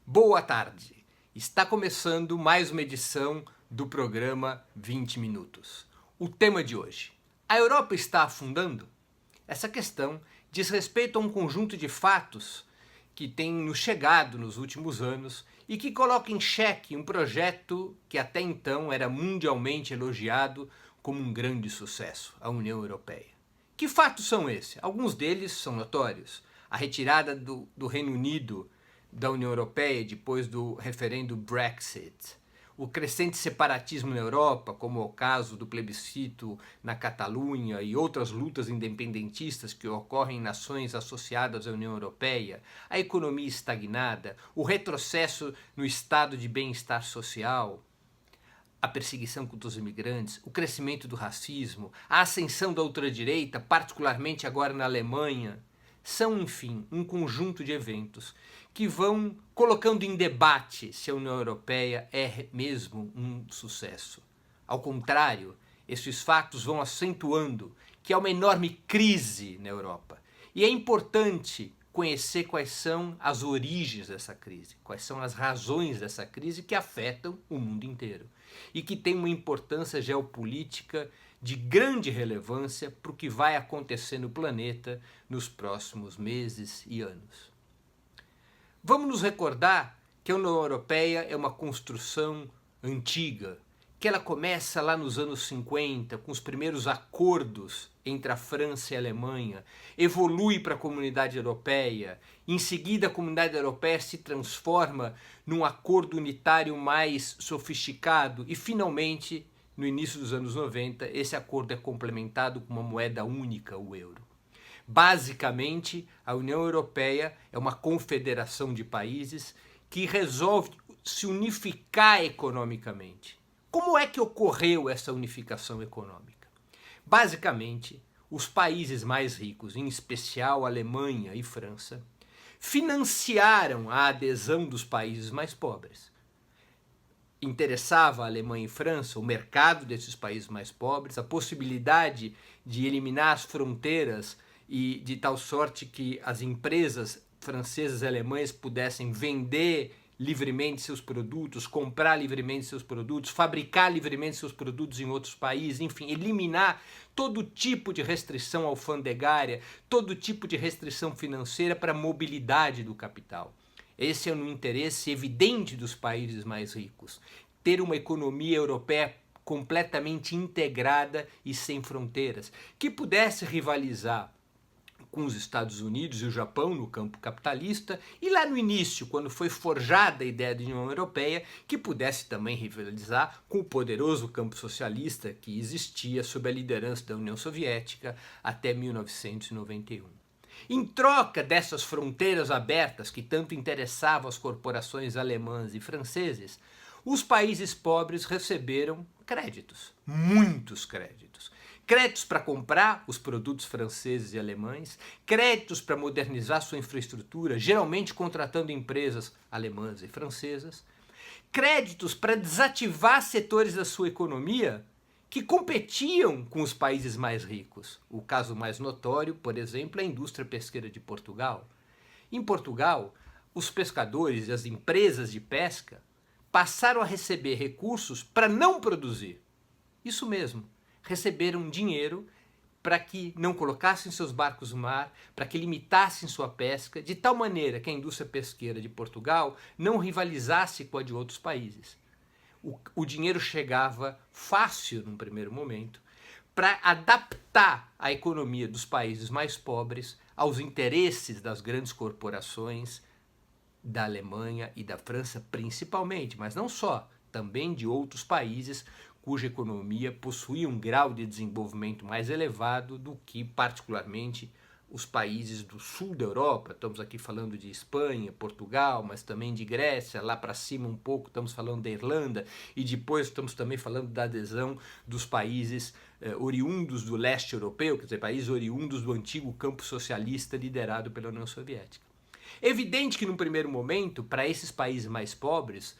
Boa tarde! Está começando mais uma edição do programa 20 Minutos. O tema de hoje: a Europa está afundando? Essa questão diz respeito a um conjunto de fatos que tem nos chegado nos últimos anos e que coloca em xeque um projeto que até então era mundialmente elogiado como um grande sucesso, a União Europeia. Que fatos são esses? Alguns deles são notórios. A retirada do Reino Unido da União Europeia depois do referendo Brexit, o crescente separatismo na Europa, como é o caso do plebiscito na Catalunha e outras lutas independentistas que ocorrem em nações associadas à União Europeia, a economia estagnada, o retrocesso no estado de bem-estar social, a perseguição contra os imigrantes, o crescimento do racismo, a ascensão da ultradireita, particularmente agora na Alemanha, são, enfim, um conjunto de eventos que vão colocando em debate se a União Europeia é mesmo um sucesso. Ao contrário, esses fatos vão acentuando que há uma enorme crise na Europa. E é importante conhecer quais são as origens dessa crise, quais são as razões dessa crise que afetam o mundo inteiro e que tem uma importância geopolítica de grande relevância para o que vai acontecer no planeta nos próximos meses e anos. Vamos nos recordar que a União Europeia é uma construção antiga, que ela começa lá nos anos 50, com os primeiros acordos entre a França e a Alemanha, evolui para a Comunidade Europeia, em seguida a Comunidade Europeia se transforma num acordo unitário mais sofisticado e, finalmente, no início dos anos 90, esse acordo é complementado com uma moeda única, o euro. Basicamente, a União Europeia é uma confederação de países que resolve se unificar economicamente. Como é que ocorreu essa unificação econômica? Basicamente, os países mais ricos, em especial Alemanha e França, financiaram a adesão dos países mais pobres. Interessava a Alemanha e França o mercado desses países mais pobres, a possibilidade de eliminar as fronteiras e de tal sorte que as empresas francesas e alemãs pudessem vender livremente seus produtos, comprar livremente seus produtos, fabricar livremente seus produtos em outros países, enfim, eliminar todo tipo de restrição alfandegária, todo tipo de restrição financeira para a mobilidade do capital. Esse é um interesse evidente dos países mais ricos, ter uma economia europeia completamente integrada e sem fronteiras, que pudesse rivalizar com os Estados Unidos e o Japão no campo capitalista, e lá no início, quando foi forjada a ideia de União Europeia, que pudesse também rivalizar com o poderoso campo socialista que existia sob a liderança da União Soviética até 1991. Em troca dessas fronteiras abertas que tanto interessavam as corporações alemãs e franceses, os países pobres receberam créditos, muitos créditos. Créditos para comprar os produtos franceses e alemães, créditos para modernizar sua infraestrutura, geralmente contratando empresas alemãs e francesas, créditos para desativar setores da sua economia que competiam com os países mais ricos. O caso mais notório, por exemplo, é a indústria pesqueira de Portugal. Em Portugal, os pescadores e as empresas de pesca passaram a receber recursos para não produzir. Isso mesmo. Receberam dinheiro para que não colocassem seus barcos no mar, para que limitassem sua pesca, de tal maneira que a indústria pesqueira de Portugal não rivalizasse com a de outros países. O dinheiro chegava fácil, num primeiro momento, para adaptar a economia dos países mais pobres aos interesses das grandes corporações da Alemanha e da França principalmente, mas não só, também de outros países cuja economia possuía um grau de desenvolvimento mais elevado do que, particularmente, os países do sul da Europa. Estamos aqui falando de Espanha, Portugal, mas também de Grécia, lá para cima um pouco estamos falando da Irlanda, e depois estamos também falando da adesão dos países oriundos do leste europeu, quer dizer, países oriundos do antigo campo socialista liderado pela União Soviética. Evidente que, num primeiro momento, para esses países mais pobres,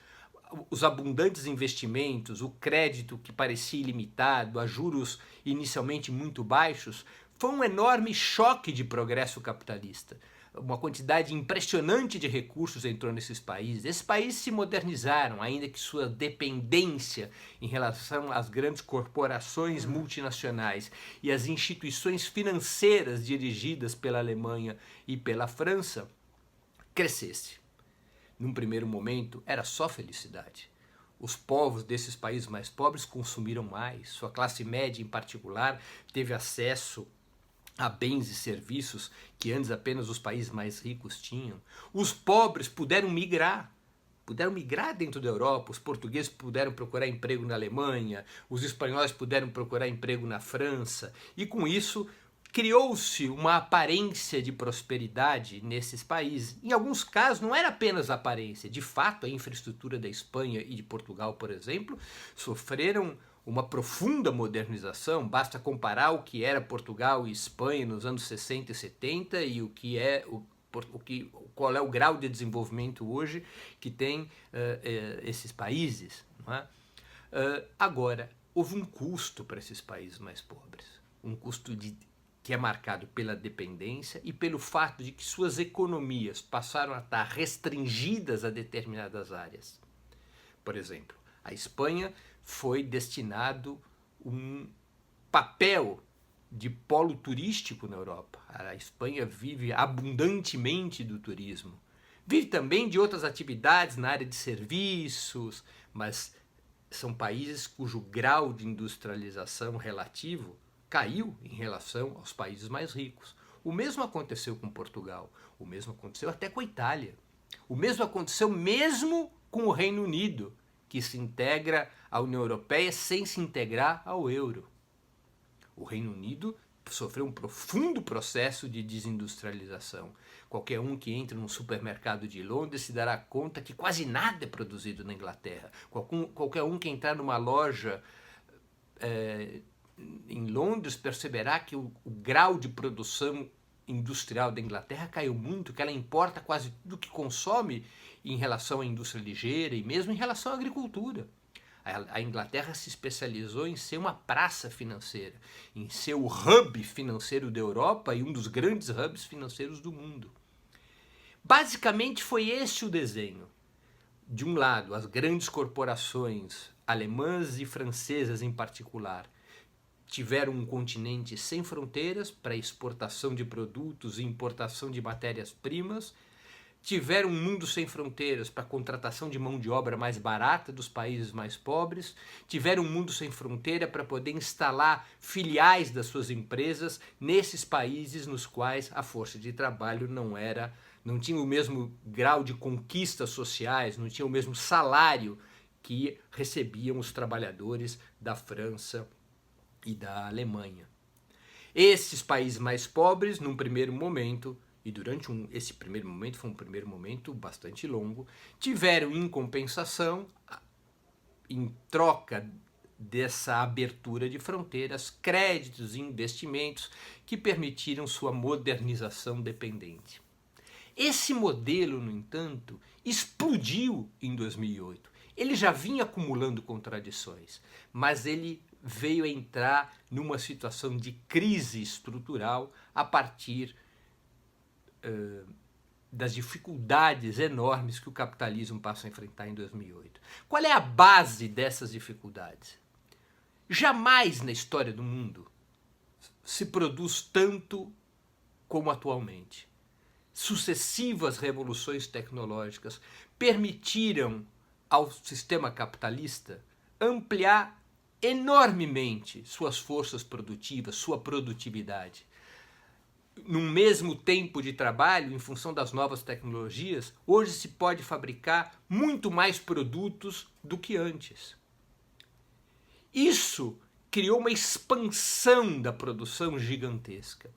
os abundantes investimentos, o crédito que parecia ilimitado, a juros inicialmente muito baixos, foi um enorme choque de progresso capitalista. uma quantidade impressionante de recursos entrou nesses países. Esses países se modernizaram, ainda que sua dependência em relação às grandes corporações multinacionais e às instituições financeiras dirigidas pela Alemanha e pela França crescesse. Num primeiro momento, era só felicidade. Os povos desses países mais pobres consumiram mais, sua classe média em particular teve acesso a bens e serviços que antes apenas os países mais ricos tinham. Os pobres puderam migrar dentro da Europa, os portugueses puderam procurar emprego na Alemanha, os espanhóis puderam procurar emprego na França, e com isso criou-se uma aparência de prosperidade nesses países. Em alguns casos não era apenas aparência, de fato a infraestrutura da Espanha e de Portugal, por exemplo, sofreram uma profunda modernização. Basta comparar o que era Portugal e Espanha nos anos 60 e 70 e qual é o grau de desenvolvimento hoje que tem esses países. Não é? Agora, houve um custo para esses países mais pobres, um custo que é marcado pela dependência e pelo fato de que suas economias passaram a estar restringidas a determinadas áreas. Por exemplo, a Espanha foi destinado um papel de polo turístico na Europa. A Espanha vive abundantemente do turismo. Vive também de outras atividades na área de serviços, mas são países cujo grau de industrialização relativo caiu em relação aos países mais ricos. O mesmo aconteceu com Portugal, o mesmo aconteceu até com a Itália. O mesmo aconteceu mesmo com o Reino Unido, que se integra à União Europeia sem se integrar ao euro. O Reino Unido sofreu um profundo processo de desindustrialização. Qualquer um que entre num supermercado de Londres se dará conta que quase nada é produzido na Inglaterra. Qualquer um que entrar numa loja em Londres perceberá que o grau de produção industrial da Inglaterra caiu muito, que ela importa quase tudo que consome em relação à indústria ligeira e mesmo em relação à agricultura. A Inglaterra se especializou em ser uma praça financeira, em ser o hub financeiro da Europa e um dos grandes hubs financeiros do mundo. Basicamente foi esse o desenho. De um lado, as grandes corporações alemãs e francesas em particular tiveram um continente sem fronteiras para exportação de produtos e importação de matérias-primas, tiveram um mundo sem fronteiras para a contratação de mão de obra mais barata dos países mais pobres, tiveram um mundo sem fronteira para poder instalar filiais das suas empresas nesses países nos quais a força de trabalho não tinha o mesmo grau de conquistas sociais, não tinha o mesmo salário que recebiam os trabalhadores da França e da Alemanha. Esses países mais pobres, num primeiro momento, e esse primeiro momento foi um primeiro momento bastante longo, tiveram em compensação, em troca dessa abertura de fronteiras, créditos e investimentos que permitiram sua modernização dependente. Esse modelo, no entanto, explodiu em 2008. Ele já vinha acumulando contradições, mas ele veio a entrar numa situação de crise estrutural a partir das dificuldades enormes que o capitalismo passa a enfrentar em 2008. Qual é a base dessas dificuldades? Jamais na história do mundo se produz tanto como atualmente. Sucessivas revoluções tecnológicas permitiram ao sistema capitalista ampliar enormemente suas forças produtivas, sua produtividade. Num mesmo tempo de trabalho, em função das novas tecnologias, hoje se pode fabricar muito mais produtos do que antes. Isso criou uma expansão da produção gigantesca,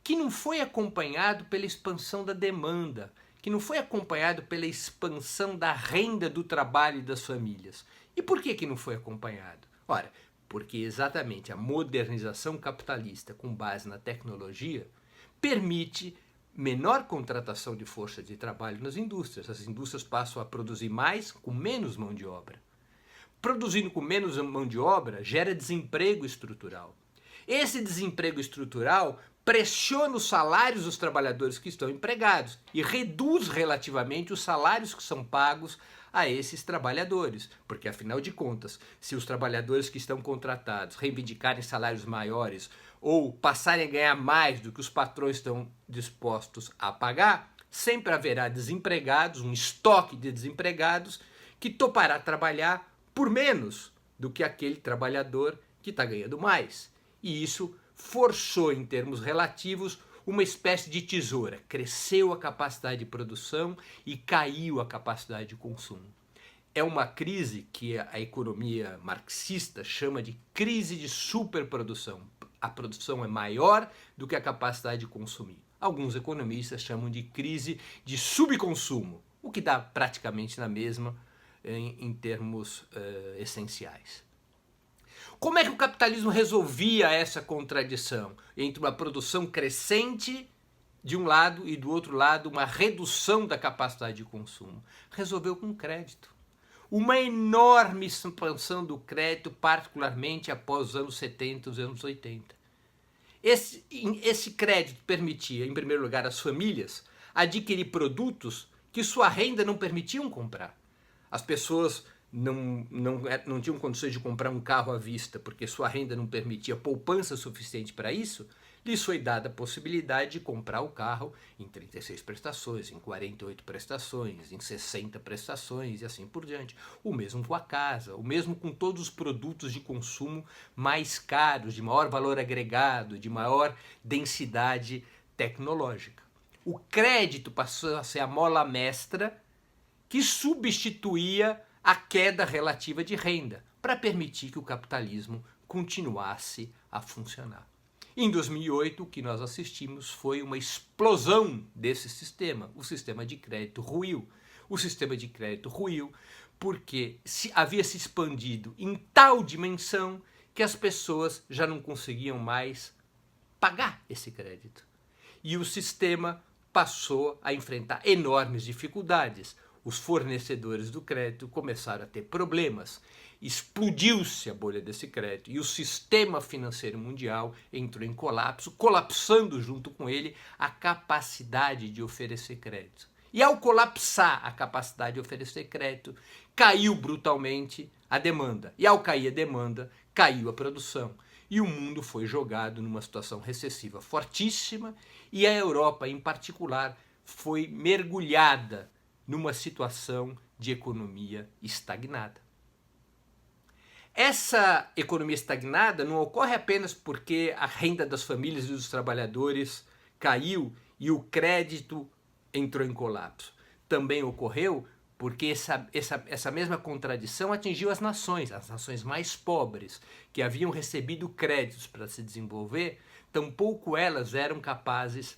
que não foi acompanhado pela expansão da demanda, que não foi acompanhado pela expansão da renda do trabalho e das famílias. E por que não foi acompanhado? Ora, porque exatamente a modernização capitalista com base na tecnologia permite menor contratação de força de trabalho nas indústrias. As indústrias passam a produzir mais com menos mão de obra. Produzindo com menos mão de obra gera desemprego estrutural. Esse desemprego estrutural pressiona os salários dos trabalhadores que estão empregados e reduz relativamente os salários que são pagos a esses trabalhadores, porque afinal de contas, se os trabalhadores que estão contratados reivindicarem salários maiores ou passarem a ganhar mais do que os patrões estão dispostos a pagar, sempre haverá desempregados, um estoque de desempregados que topará trabalhar por menos do que aquele trabalhador que está ganhando mais. E isso forçou, em termos relativos, uma espécie de tesoura. Cresceu a capacidade de produção e caiu a capacidade de consumo. É uma crise que a economia marxista chama de crise de superprodução. A produção é maior do que a capacidade de consumir. Alguns economistas chamam de crise de subconsumo, o que dá praticamente na mesma em termos essenciais. Como é que o capitalismo resolvia essa contradição entre uma produção crescente de um lado e do outro lado uma redução da capacidade de consumo? Resolveu com crédito. Uma enorme expansão do crédito, particularmente após os anos 70 e os anos 80. Esse crédito permitia, em primeiro lugar, às famílias adquirir produtos que sua renda não permitiam comprar. As pessoas não tinham condições de comprar um carro à vista porque sua renda não permitia poupança suficiente para isso, lhes foi dada a possibilidade de comprar o carro em 36 prestações, em 48 prestações, em 60 prestações e assim por diante. O mesmo com a casa, o mesmo com todos os produtos de consumo mais caros, de maior valor agregado, de maior densidade tecnológica. O crédito passou a ser a mola mestra que substituía a queda relativa de renda para permitir que o capitalismo continuasse a funcionar. Em 2008, o que nós assistimos foi uma explosão desse sistema. O sistema de crédito ruiu. O sistema de crédito ruiu porque havia se expandido em tal dimensão que as pessoas já não conseguiam mais pagar esse crédito. E o sistema passou a enfrentar enormes dificuldades. Os fornecedores do crédito começaram a ter problemas. Explodiu-se a bolha desse crédito e o sistema financeiro mundial entrou em colapso, colapsando junto com ele a capacidade de oferecer crédito. E ao colapsar a capacidade de oferecer crédito, caiu brutalmente a demanda. E ao cair a demanda, caiu a produção. E o mundo foi jogado numa situação recessiva fortíssima e a Europa, em particular, foi mergulhada numa situação de economia estagnada. Essa economia estagnada não ocorre apenas porque a renda das famílias e dos trabalhadores caiu e o crédito entrou em colapso. Também ocorreu porque essa mesma contradição atingiu as nações mais pobres, que haviam recebido créditos para se desenvolver, tampouco elas eram capazes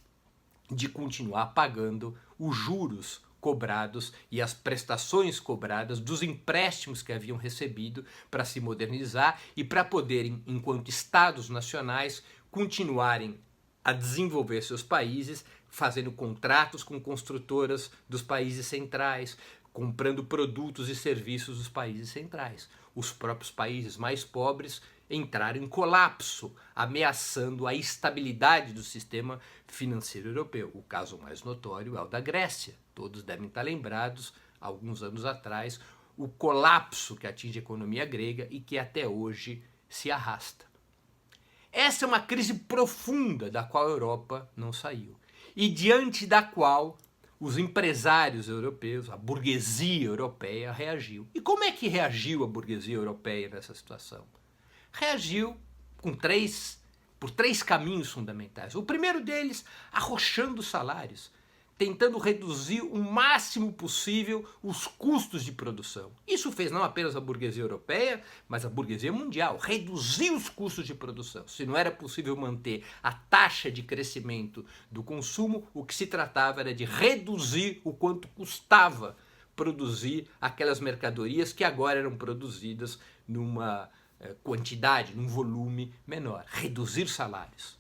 de continuar pagando os juros cobrados e as prestações cobradas dos empréstimos que haviam recebido para se modernizar e para poderem, enquanto estados nacionais, continuarem a desenvolver seus países, fazendo contratos com construtoras dos países centrais, comprando produtos e serviços dos países centrais. Os próprios países mais pobres entraram em colapso, ameaçando a estabilidade do sistema financeiro europeu. O caso mais notório é o da Grécia. Todos devem estar lembrados, alguns anos atrás, o colapso que atinge a economia grega e que até hoje se arrasta. Essa é uma crise profunda da qual a Europa não saiu e diante da qual os empresários europeus, a burguesia europeia reagiu. E como é que reagiu a burguesia europeia nessa situação? Reagiu por três caminhos fundamentais. O primeiro deles, arrochando salários, tentando reduzir o máximo possível os custos de produção. Isso fez não apenas a burguesia europeia, mas a burguesia mundial. Reduzir os custos de produção. Se não era possível manter a taxa de crescimento do consumo, o que se tratava era de reduzir o quanto custava produzir aquelas mercadorias que agora eram produzidas numa quantidade, num volume menor. Reduzir salários.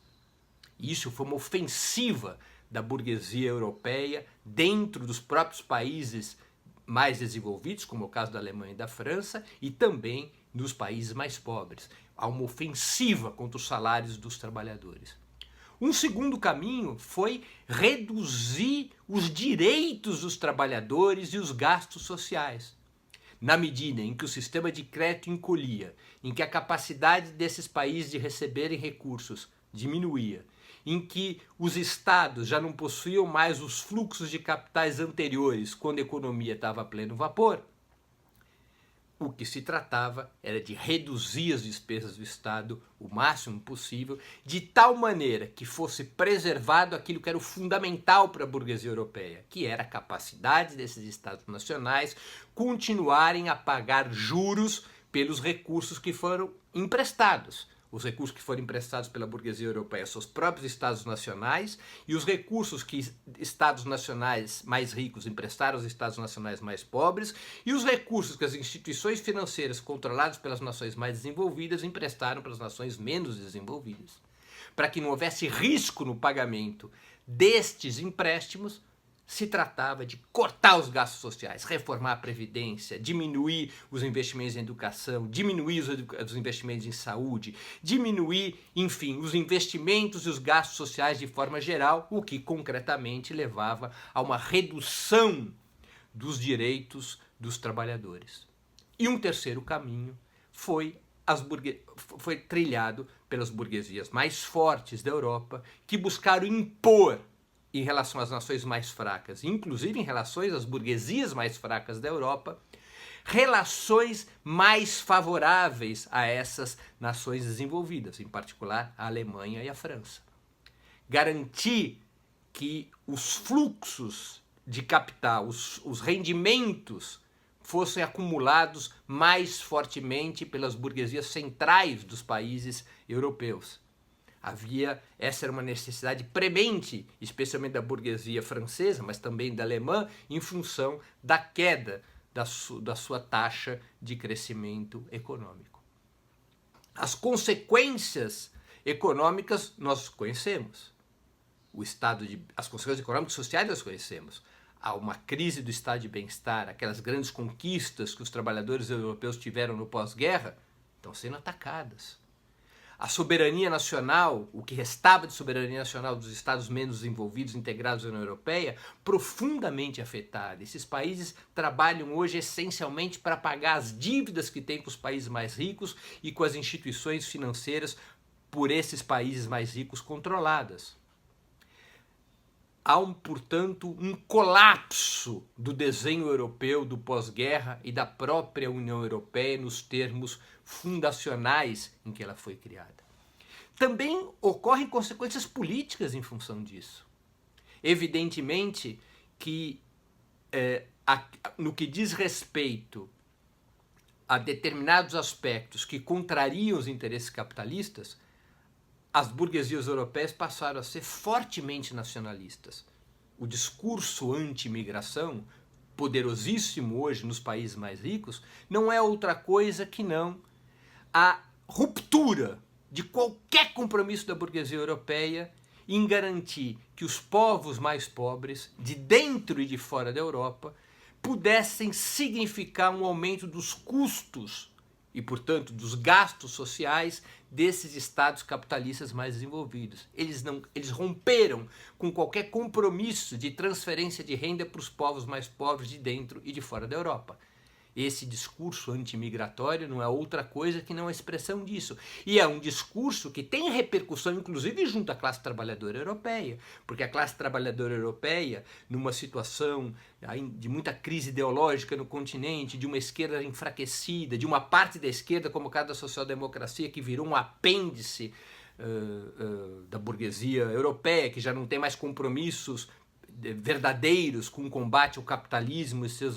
Isso foi uma ofensiva da burguesia europeia dentro dos próprios países mais desenvolvidos, como é o caso da Alemanha e da França, e também nos países mais pobres. Há uma ofensiva contra os salários dos trabalhadores. Um segundo caminho foi reduzir os direitos dos trabalhadores e os gastos sociais. Na medida em que o sistema de crédito encolhia, em que a capacidade desses países de receberem recursos diminuía, em que os estados já não possuíam mais os fluxos de capitais anteriores quando a economia estava a pleno vapor, o que se tratava era de reduzir as despesas do Estado o máximo possível, de tal maneira que fosse preservado aquilo que era o fundamental para a burguesia europeia, que era a capacidade desses Estados nacionais continuarem a pagar juros pelos recursos que foram emprestados. Os recursos que foram emprestados pela burguesia europeia aos seus próprios estados nacionais e os recursos que estados nacionais mais ricos emprestaram aos estados nacionais mais pobres e os recursos que as instituições financeiras controladas pelas nações mais desenvolvidas emprestaram para as nações menos desenvolvidas. Para que não houvesse risco no pagamento destes empréstimos, se tratava de cortar os gastos sociais, reformar a Previdência, diminuir os investimentos em educação, diminuir os investimentos em saúde, diminuir, enfim, os investimentos e os gastos sociais de forma geral, o que concretamente levava a uma redução dos direitos dos trabalhadores. E um terceiro caminho foi trilhado pelas burguesias mais fortes da Europa, que buscaram impor em relação às nações mais fracas, inclusive em relação às burguesias mais fracas da Europa, relações mais favoráveis a essas nações desenvolvidas, em particular a Alemanha e a França. Garantir que os fluxos de capital, os rendimentos, fossem acumulados mais fortemente pelas burguesias centrais dos países europeus. Essa era uma necessidade premente, especialmente da burguesia francesa, mas também da alemã, em função da queda da sua taxa de crescimento econômico. As consequências econômicas nós conhecemos. As consequências econômicas e sociais nós conhecemos. Há uma crise do estado de bem-estar, aquelas grandes conquistas que os trabalhadores europeus tiveram no pós-guerra, estão sendo atacadas. A soberania nacional, o que restava de soberania nacional dos estados menos desenvolvidos integrados à União Europeia, profundamente afetada. Esses países trabalham hoje essencialmente para pagar as dívidas que têm com os países mais ricos e com as instituições financeiras por esses países mais ricos controladas. Há, portanto, um colapso do desenho europeu do pós-guerra e da própria União Europeia nos termos fundacionais em que ela foi criada. Também ocorrem consequências políticas em função disso. Evidentemente que, no que diz respeito a determinados aspectos que contrariam os interesses capitalistas, as burguesias europeias passaram a ser fortemente nacionalistas. O discurso anti-imigração, poderosíssimo hoje nos países mais ricos, não é outra coisa que não a ruptura de qualquer compromisso da burguesia europeia em garantir que os povos mais pobres, de dentro e de fora da Europa, pudessem significar um aumento dos custos e, portanto, dos gastos sociais desses estados capitalistas mais desenvolvidos. Eles romperam com qualquer compromisso de transferência de renda para os povos mais pobres de dentro e de fora da Europa. Esse discurso anti-imigratório não é outra coisa que não a expressão disso. E é um discurso que tem repercussão, inclusive, junto à classe trabalhadora europeia. Porque a classe trabalhadora europeia, numa situação de muita crise ideológica no continente, de uma esquerda enfraquecida, de uma parte da esquerda, como o caso da social-democracia, que virou um apêndice da burguesia europeia, que já não tem mais compromissos verdadeiros com o combate ao capitalismo e seus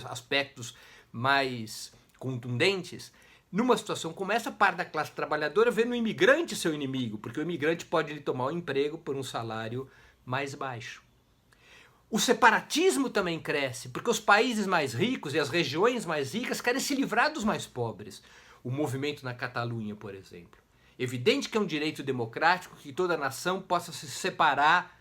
aspectos mais contundentes, numa situação como essa, parte da classe trabalhadora vê no imigrante seu inimigo, porque o imigrante pode lhe tomar um emprego por um salário mais baixo. O separatismo também cresce, porque os países mais ricos e as regiões mais ricas querem se livrar dos mais pobres. O movimento na Catalunha, por exemplo. Evidente que é um direito democrático que toda nação possa se separar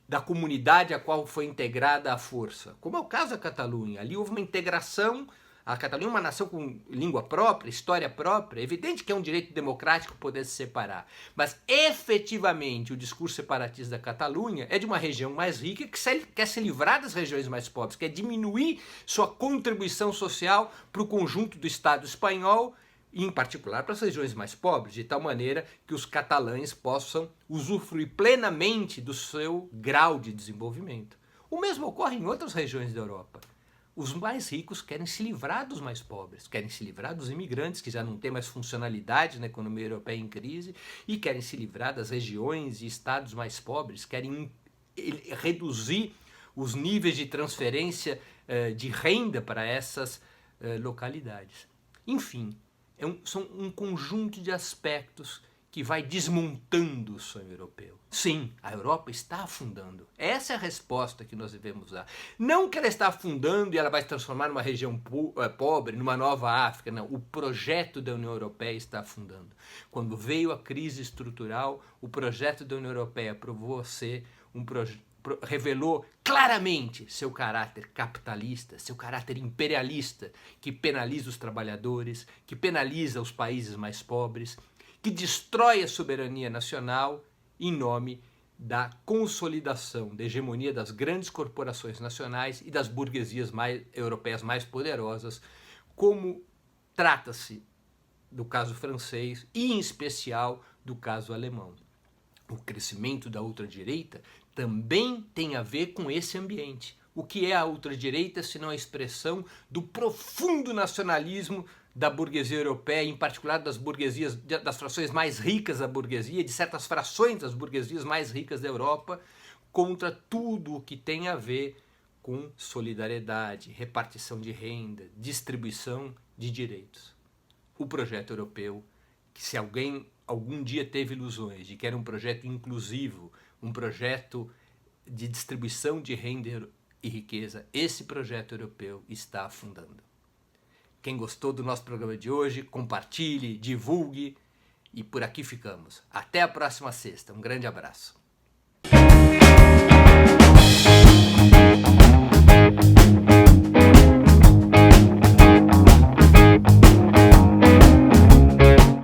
da comunidade a qual foi integrada à força, como é o caso da Catalunha. Ali houve uma integração A Catalunha é uma nação com língua própria, história própria. É evidente que é um direito democrático poder se separar. Mas, efetivamente, o discurso separatista da Catalunha é de uma região mais rica que quer se livrar das regiões mais pobres, quer diminuir sua contribuição social para o conjunto do Estado espanhol, e em particular para as regiões mais pobres, de tal maneira que os catalães possam usufruir plenamente do seu grau de desenvolvimento. O mesmo ocorre em outras regiões da Europa. Os mais ricos querem se livrar dos mais pobres, querem se livrar dos imigrantes que já não têm mais funcionalidade na economia europeia em crise e querem se livrar das regiões e estados mais pobres, querem reduzir os níveis de transferência de renda para essas localidades. Enfim, são um conjunto de aspectos que vai desmontando o sonho europeu. Sim, a Europa está afundando. Essa é a resposta que nós devemos dar. Não que ela está afundando e ela vai se transformar numa região pobre, numa nova África. Não, o projeto da União Europeia está afundando. Quando veio a crise estrutural, o projeto da União Europeia provou ser revelou claramente seu caráter capitalista, seu caráter imperialista, que penaliza os trabalhadores, que penaliza os países mais pobres, que destrói a soberania nacional em nome da consolidação da hegemonia das grandes corporações nacionais e das burguesias europeias mais poderosas, como trata-se do caso francês e, em especial, do caso alemão. O crescimento da ultradireita também tem a ver com esse ambiente. O que é a ultradireita senão a expressão do profundo nacionalismo da burguesia europeia, em particular das burguesias, das frações mais ricas da burguesia, de certas frações das burguesias mais ricas da Europa, contra tudo o que tem a ver com solidariedade, repartição de renda, distribuição de direitos. O projeto europeu, que se algum dia teve ilusões de que era um projeto inclusivo, um projeto de distribuição de renda e riqueza, esse projeto europeu está afundando. Quem gostou do nosso programa de hoje, compartilhe, divulgue e por aqui ficamos. Até a próxima sexta. Um grande abraço.